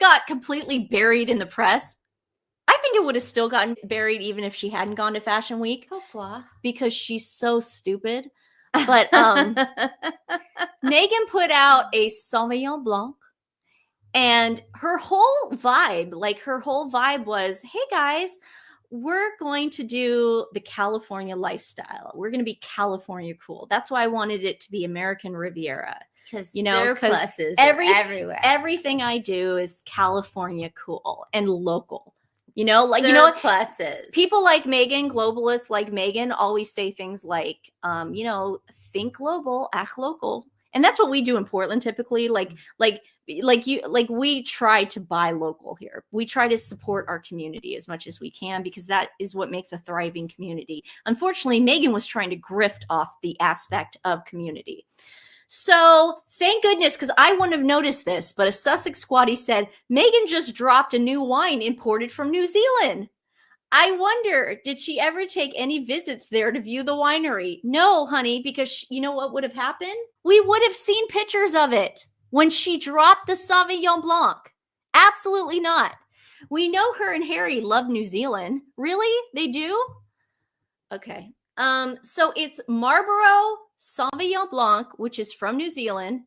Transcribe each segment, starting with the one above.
got completely buried in the press. I think it would have still gotten buried even if she hadn't gone to Fashion Week. Pourquoi? Because she's so stupid. But Meghan put out a Sauvignon Blanc, and her whole vibe was, hey guys, we're going to do the California lifestyle. We're going to be California cool. That's why I wanted it to be American Riviera. Because surpluses everywhere. Everything I do is California cool and local. Surpluses. People like Meghan, globalists like Meghan, always say things like, think global, act local. And that's what we do in Portland typically. We try to buy local here. We try to support our community as much as we can, because that is what makes a thriving community. Unfortunately, Meghan was trying to grift off the aspect of community. So thank goodness, because I wouldn't have noticed this, but a Sussex squatty said, Meghan just dropped a new wine imported from New Zealand. I wonder, did she ever take any visits there to view the winery? No, honey, because you know what would have happened? We would have seen pictures of it when she dropped the Sauvignon Blanc. Absolutely not. We know her and Harry love New Zealand. Really? They do? Okay. So it's Marlborough Sauvignon Blanc, which is from New Zealand.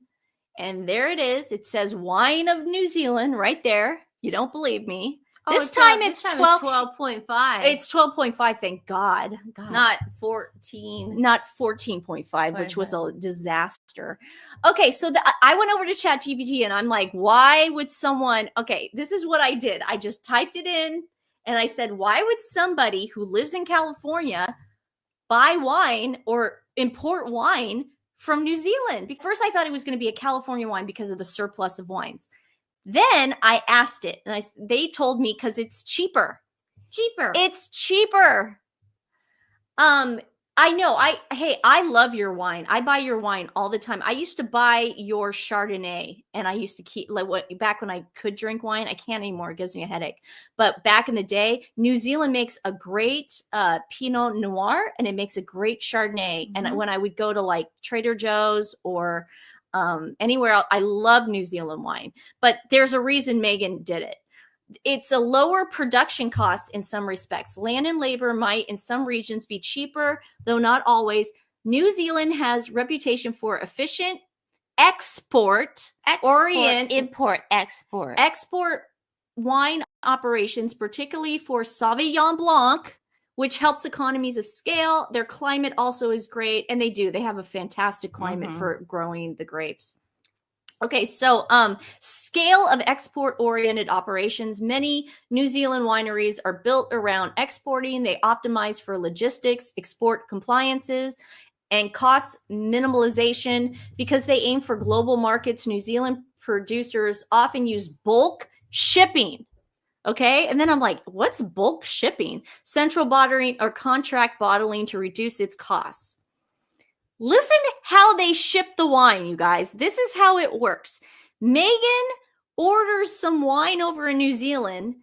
And there it is. It says wine of New Zealand right there. You don't believe me. This time it's 12.5. It's 12.5, thank God. Not 14. Not 14.5, which was a disaster. Okay, so I went over to ChatGPT and I'm like, why would someone, okay, this is what I did. I just typed it in and I said, why would somebody who lives in California buy wine or import wine from New Zealand? First, I thought it was going to be a California wine because of the surplus of wines. Then I asked it, and they told me because it's cheaper. It's cheaper. I know. I love your wine. I buy your wine all the time. I used to buy your Chardonnay, and I used to keep back when I could drink wine. I can't anymore. It gives me a headache. But back in the day, New Zealand makes a great Pinot Noir, and it makes a great Chardonnay. Mm-hmm. And when I would go to like Trader Joe's or anywhere else, I love New Zealand wine. But there's a reason Meghan did it. It's a lower production cost in some respects. Land and labor might in some regions be cheaper, though not always. New Zealand has reputation for efficient export wine operations, particularly for Sauvignon Blanc, which helps economies of scale. Their climate also is great, and they have a fantastic climate for growing the grapes. Okay, so scale of export-oriented operations. Many New Zealand wineries are built around exporting. They optimize for logistics, export compliances, and cost minimalization because they aim for global markets. New Zealand producers often use bulk shipping. Okay, and then I'm like, what's bulk shipping? Central bottling or contract bottling to reduce its costs. Listen how they ship the wine, you guys. This is how it works. Meghan orders some wine over in New Zealand.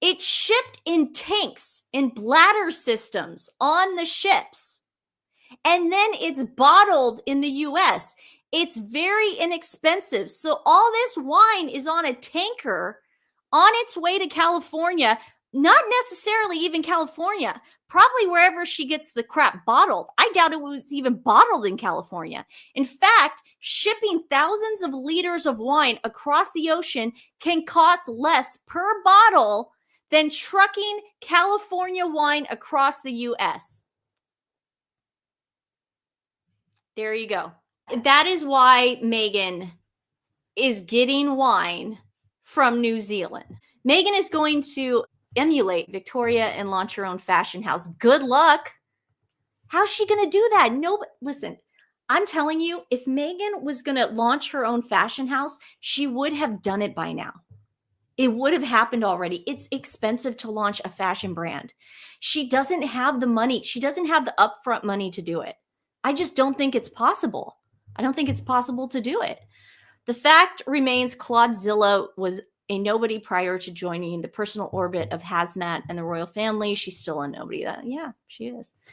It's shipped in tanks, in bladder systems on the ships. And then it's bottled in the US. It's very inexpensive. So all this wine is on a tanker on its way to California, not necessarily even California, probably wherever she gets the crap bottled. I doubt it was even bottled in California. In fact, shipping thousands of liters of wine across the ocean can cost less per bottle than trucking California wine across the US. There you go. That is why Meghan is getting wine from New Zealand. Meghan is going to emulate Victoria and launch her own fashion house. Good luck. How's she going to do that? No, listen, I'm telling you, if Meghan was going to launch her own fashion house, she would have done it by now. It would have happened already. It's expensive to launch a fashion brand. She doesn't have the money. She doesn't have the upfront money to do it. I just don't think it's possible. I don't think it's possible to do it. The fact remains Claudzilla was a nobody prior to joining the personal orbit of Hazmat and the royal family. She's still a nobody. Yeah, she is.